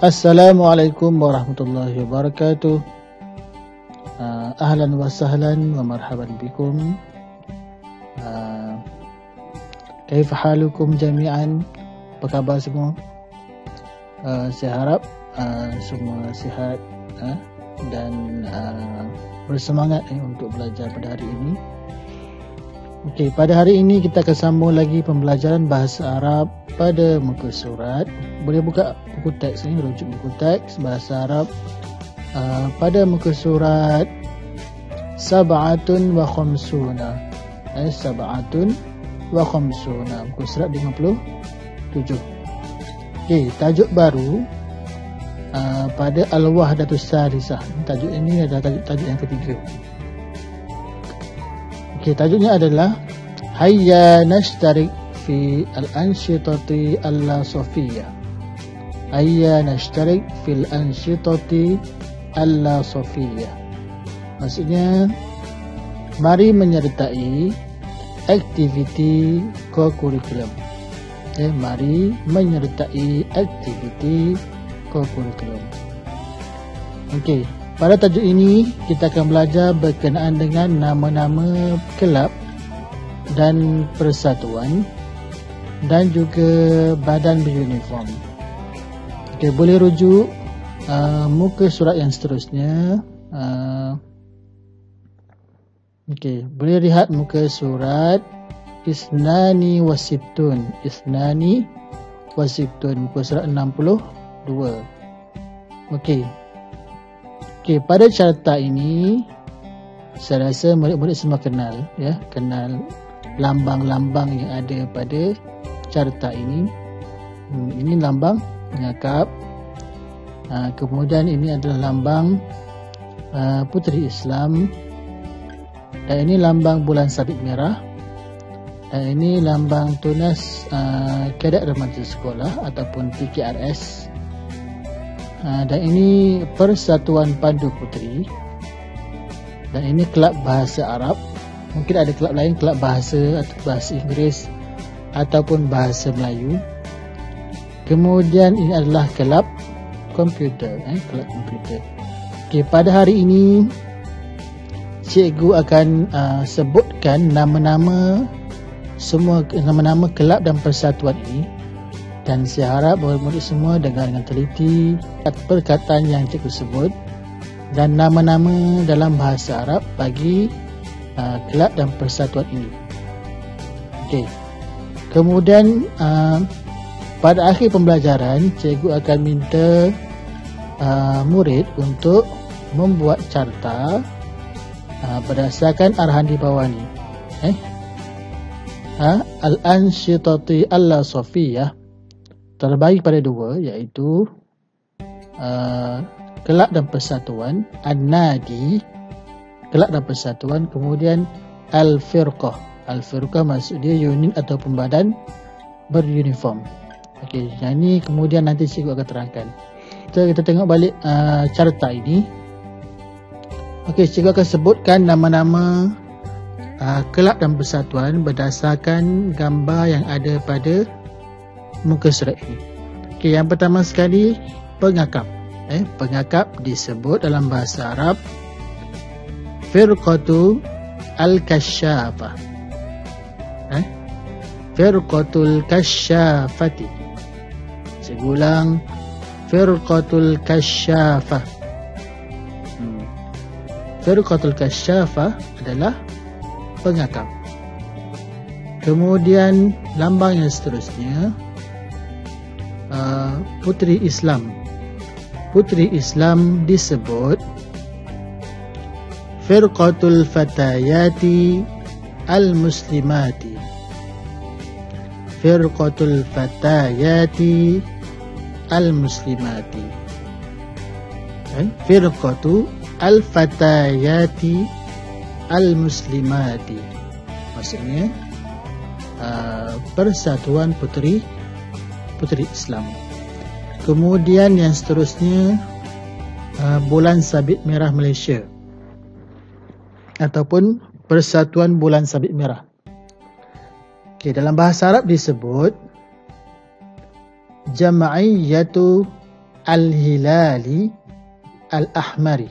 Assalamualaikum warahmatullahi wabarakatuh. Ahlan wa sahlan wa marhaban bikum. Kaifa halukum jami'an? Apa khabar semua? Saya harap semua sihat dan bersemangat untuk belajar pada hari ini. Okey, pada hari ini kita akan sambung lagi pembelajaran bahasa Arab pada muka surat. Boleh buka buku teks ni, rujuk buku teks bahasa Arab pada muka surat Sab'atun wa Khamsuna. Sab'atun wa Khamsuna, muka surat 57. Okey, tajuk baru pada Al-Wahdatus Salisah. Tajuk ini adalah tajuk yang ketiga. Okey, tajuknya adalah Hayya nashtarik fi al-anshitati al-safiyah. Hayya nashtarik fil anshitati al-safiyah. Maksudnya, mari menyertai aktiviti co-curriculum. Mari menyertai aktiviti co-curriculum. Okey, pada tajuk ini kita akan belajar berkenaan dengan nama-nama kelab dan persatuan dan juga badan beruniform. Okey, boleh rujuk muka surat yang seterusnya. Okey, boleh lihat muka surat Isnani Wasittun. Isnani Wasittun, muka surat 62. Okey. Okey, pada carta ini saya rasa murid-murid semua kenal, kenal lambang-lambang yang ada pada carta ini. Ini lambang pengakap. Kemudian ini adalah lambang Puteri Islam. Dan ini lambang bulan sabit merah. Dan ini lambang tunas Kadet Remaja Sekolah ataupun PKRS. Dan ini Persatuan Pandu Puteri. Dan ini kelab bahasa Arab. Mungkin ada kelab lain, kelab bahasa atau bahasa Inggeris ataupun bahasa Melayu. Kemudian ini adalah kelab komputer, kelab komputer. Okey, pada hari ini cikgu akan sebutkan nama-nama semua nama-nama kelab dan persatuan ini. Dan saya harap murid-murid semua dengar dengan teliti perkataan yang cikgu sebut dan nama-nama dalam bahasa Arab bagi kelab dan persatuan ini. Okey. Kemudian pada akhir pembelajaran cikgu akan minta murid untuk membuat carta berdasarkan arahan di bawah ni. Al-anshitati al-safiyah terbagi pada dua, iaitu kelab dan persatuan, An-Nadi, kelab dan persatuan, kemudian Al-Firqah. Al-Firqah maksud dia unit ataupun badan beruniform. Okey, yang ni kemudian nanti cikgu akan terangkan. Kita tengok balik carta ini. Okey, cikgu akan sebutkan nama-nama kelab dan persatuan berdasarkan gambar yang ada pada muka surat ini. Okey, yang pertama sekali pengakap. Pengakap disebut dalam bahasa Arab Firqatu al-Kasyafah. Firqatul Kasyafati. Saya ulang, Firqatul Kasyafah. Firqatul Kasyafah adalah pengakap. Kemudian lambang yang seterusnya Puteri Islam. Puteri Islam disebut Firqatul Fatayati Al-Muslimati. Firqatul Fatayati Al-Muslimati. Firqatu Al-Fatayati Al-Muslimati. Maksudnya persatuan puteri Islam. Kemudian yang seterusnya Bulan Sabit Merah Malaysia ataupun Persatuan Bulan Sabit Merah. Okey, dalam bahasa Arab disebut Jam'iyyatu al-hilali al-ahmari.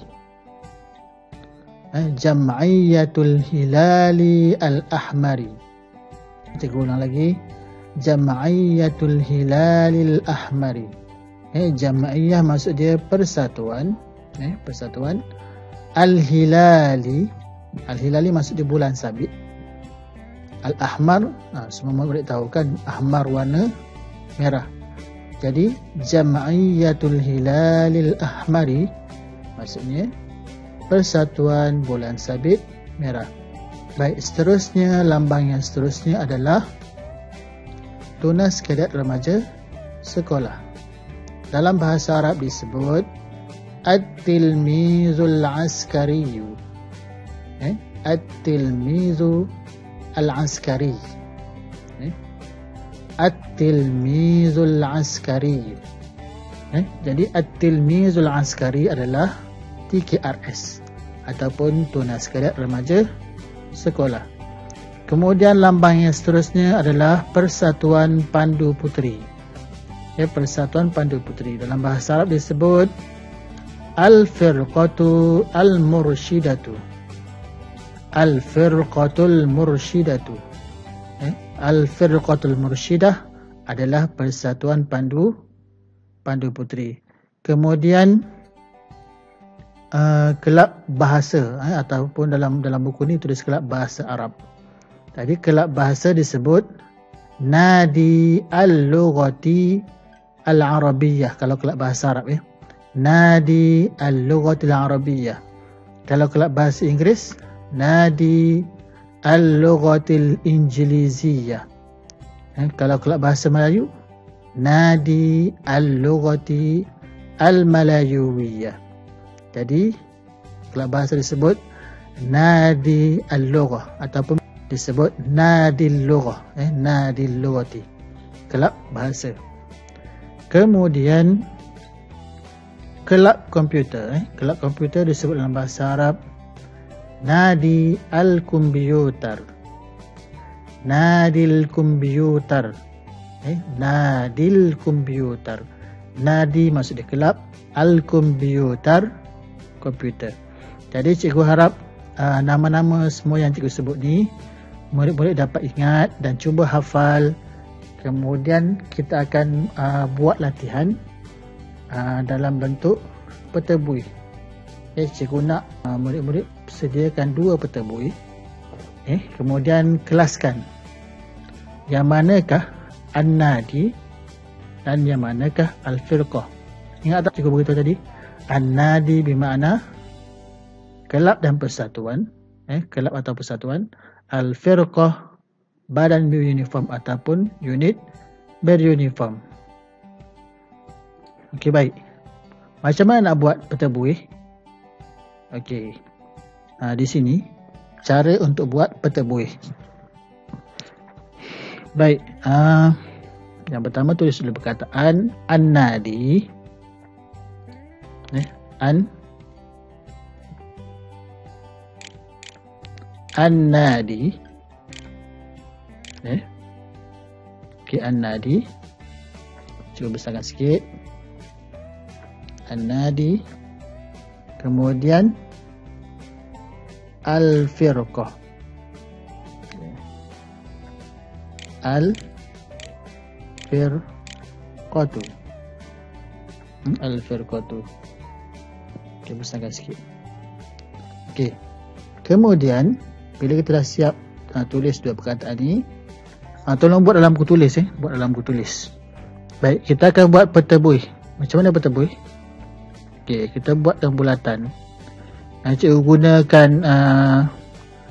Jam'iyatul hilali al-ahmari. Kita ulang lagi. Jam'iyatul hilali al-ahmari. Jam'iyah maksud dia persatuan. Persatuan. Al-hilali. Al-hilali maksud dia bulan sabit. Al-ahmar, semua murid tahu kan, ahmar warna merah. Jadi Jam'iyatul Hilalil Ahmari maksudnya persatuan bulan sabit merah. Baik, seterusnya, lambang yang seterusnya adalah Tunas Kadet Remaja Sekolah. Dalam bahasa Arab disebut At-Tilmizul Askariyu. At-Tilmizu Al-Askari. At-Tilmizul Askari. Jadi At-Tilmizul Askari adalah TKRS ataupun Tunas Kadet Remaja Sekolah. Kemudian lambang yang seterusnya adalah Persatuan Pandu Puteri. Persatuan Pandu Puteri. Dalam bahasa Arab disebut Al-Firqatu Al-Mursyidatu. Al-Firqatul Mursyidatu. Al-Firqatul Mursyidah adalah Persatuan Pandu Puteri. Kemudian kelab bahasa ataupun dalam buku ni tulis kelab bahasa Arab. Tadi kelab bahasa disebut Nadi Al-Lughati Al-Arabiyyah kalau kelab bahasa Arab Nadi Al-Lughati Al-Arabiyyah. Kalau kelab bahasa Inggeris Nadi Al-Lughatil Injiliziyah. Kalau kelab bahasa Melayu Nadi Al-Lughati Al-Malayuwiyah. Jadi kelab bahasa disebut Nadi Al-Lughah ataupun disebut Nadi Al-Lughah, Nadi Al-Lughati, kelab bahasa. Kemudian kelab komputer, kelab komputer disebut dalam bahasa Arab Nadi Al-Komputer. Nadil Komputer. Nadil Komputer. Nadi maksud dia kelab, Al-Komputer komputer. Jadi cikgu harap nama-nama semua yang cikgu sebut ni murid-murid dapat ingat dan cuba hafal. Kemudian kita akan buat latihan dalam bentuk peta buih. Cikgu nak murid-murid sediakan 2 peta buih. Kemudian kelaskan yang manakah An-Nadi dan yang manakah Al-Firqah. Ingat tak cikgu beritahu tadi? An-Nadi bermakna kelab dan persatuan, kelab atau persatuan. Al-Firqah badan beruniform ataupun unit beruniform. Okey, baik. Macam mana nak buat peta buih? Okey. Di sini cara untuk buat peta buih. Baik. Yang pertama tulis dulu perkataan An-Nadi. An-Nadi. Okey, An-Nadi. Cuba besarkan sikit. An-Nadi. Kemudian Al-Firqah. Al-Firqatu. Al-Firqatu. Okey, besarkan sikit. Okey. Kemudian bila kita dah siap tulis 2 perkataan ni, tolong buat dalam buku tulis, buat dalam buku tulis. Baik, kita akan buat peta buih. Macam mana peta buih? Okey, kita buat dalam bulatan. Cikgu gunakan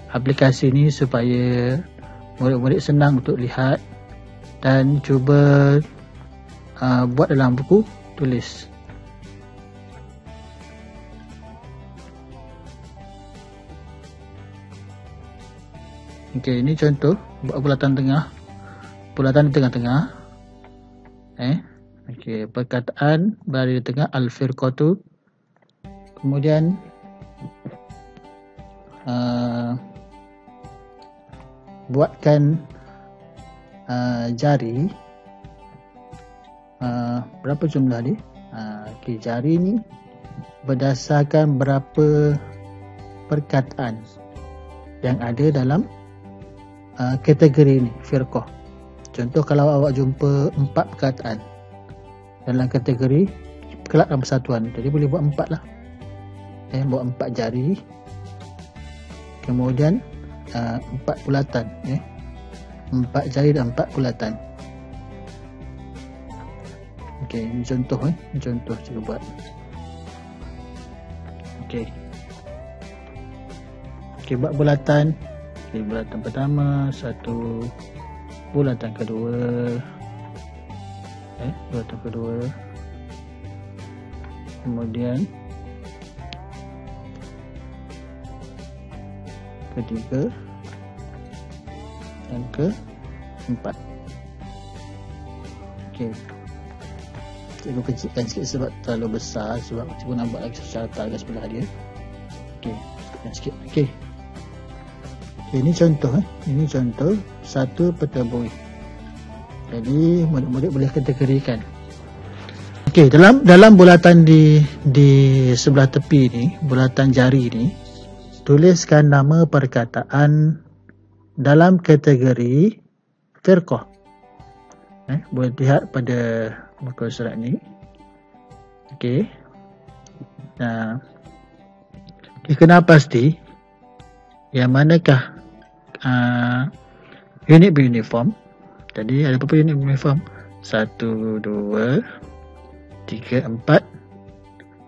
aplikasi ni supaya murid-murid senang untuk lihat dan cuba buat dalam buku tulis. Okey, ini contoh buat bulatan tengah. Bulatan di tengah-tengah. Okey, perkataan berada di tengah, Al-Firqatu. Kemudian buatkan jari. Berapa jumlah ni? Okay, jari ni berdasarkan berapa perkataan yang ada dalam kategori ni, firqah. Contoh kalau awak jumpa 4 perkataan dalam kategori kelab dan persatuan, jadi boleh buat 4 lah. Buat 4 jari, kemudian 4 bulatan, 4 jari dan 4 bulatan. Okey, ini contoh, ini contoh cuba buat. Okey, buat bulatan. Okey, bulatan pertama 1, bulatan kedua, bulatan kedua, kemudian ketiga dan keempat. Okey, cikgu kecilkan sikit sebab terlalu besar, sebab cikgu nampak lagi secara kat sebelah dia. Okey, kecilkan sikit. Okey, ini contoh, ini contoh satu petabui. Jadi murid-murid boleh kategorikan. Okey, dalam bulatan di sebelah tepi ni, bulatan jari ni, tuliskan nama perkataan dalam kategori firqah. Boleh lihat pada muka surat ni. Okey. Nah, kena pasti yang manakah unit beruniform. Tadi ada berapa unit beruniform? 1, 2, 3, 4,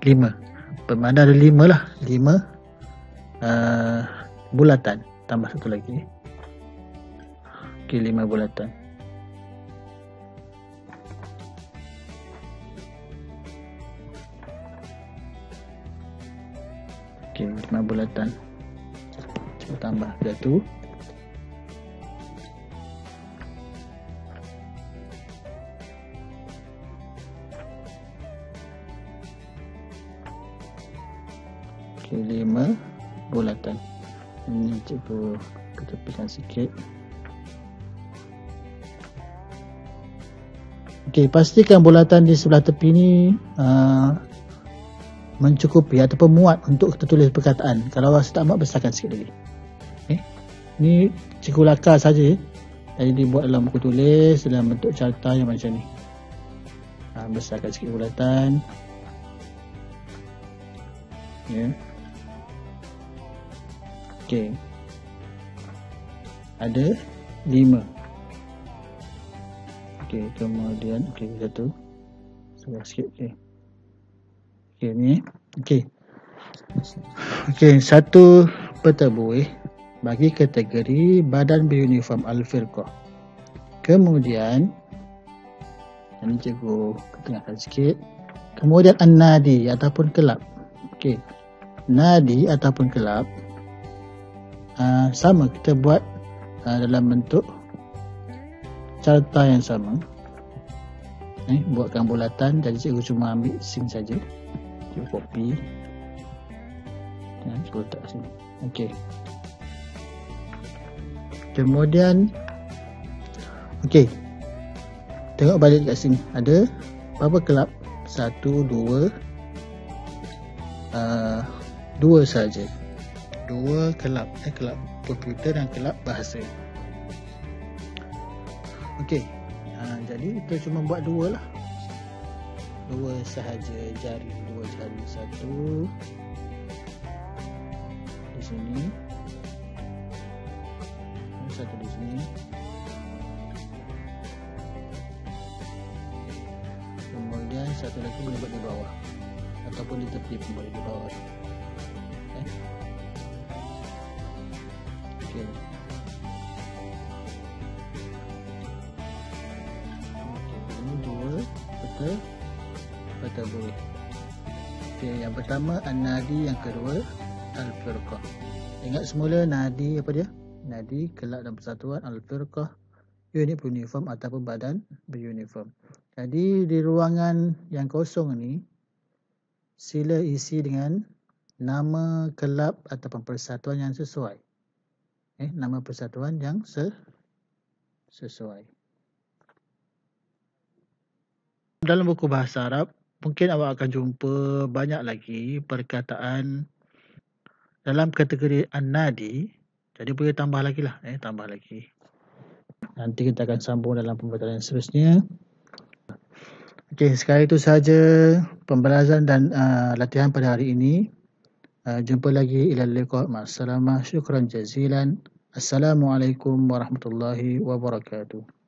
5. Bermakna ada 5 lah. 5 bulatan. Tambah satu lagi. Okey, 5 bulatan. Okey, 5 bulatan. Cuba tambah satu. Okey, 5 bulatan. Ini cikgu ketepikan sikit. Okey, pastikan bulatan di sebelah tepi ni mencukupi ataupun muat untuk kita tulis perkataan. Kalau rasa tak muat, besarkan sikit lagi. Ni cikgu lakar saja. Jadi dibuat dalam buku tulis dalam bentuk carta yang macam ni. Besarkan sikit bulatan. Okey, ada 5. Okey, kemudian satu. Sebelah sikit. Okey, ni. Okey, satu petabui bagi kategori badan beruniform al-firqah. Kemudian ini cikgu ketengahkan sikit. Kemudian an-nadi ataupun kelab. Okey, nadi ataupun kelab sama, kita buat dalam bentuk carta yang sama. Buatkan bulatan. Jadi cikgu cuma ambil sing saja. Cikgu copy. Cikgu letak sini. Okey. Kemudian tengok balik kat sini. Ada berapa kelab? 1, 2, 2 saja. 2 kelab. Kelab komputer dan kelab bahasa. Okey. Jadi kita cuma buat 2 lah. 2 sahaja jari. 2 jari. 1 di sini. 1 di sini. Kemudian satu lagi boleh buat di bawah. Ataupun di tepi pun boleh di bawah. Okey. Ini 2 petabui. Okey, yang pertama an-nadi, yang kedua al-firqah. Ingat semula nadi apa dia? Nadi kelab dan persatuan, al-firqah unit beruniform ataupun badan beruniform. Jadi di ruangan yang kosong ni sila isi dengan nama kelab ataupun persatuan yang sesuai. Nama persatuan yang sesuai. Dalam buku bahasa Arab mungkin awak akan jumpa banyak lagi perkataan dalam kategori an-nadi. Jadi boleh tambah lagi lah, tambah lagi. Nanti kita akan sambung dalam pembelajaran yang seterusnya. Okey, sekali itu sahaja pembelajaran dan latihan pada hari ini. Jumpa lagi, ila liqa, ma'assalamah, syukran jazilan. Assalamualaikum warahmatullahi wabarakatuh.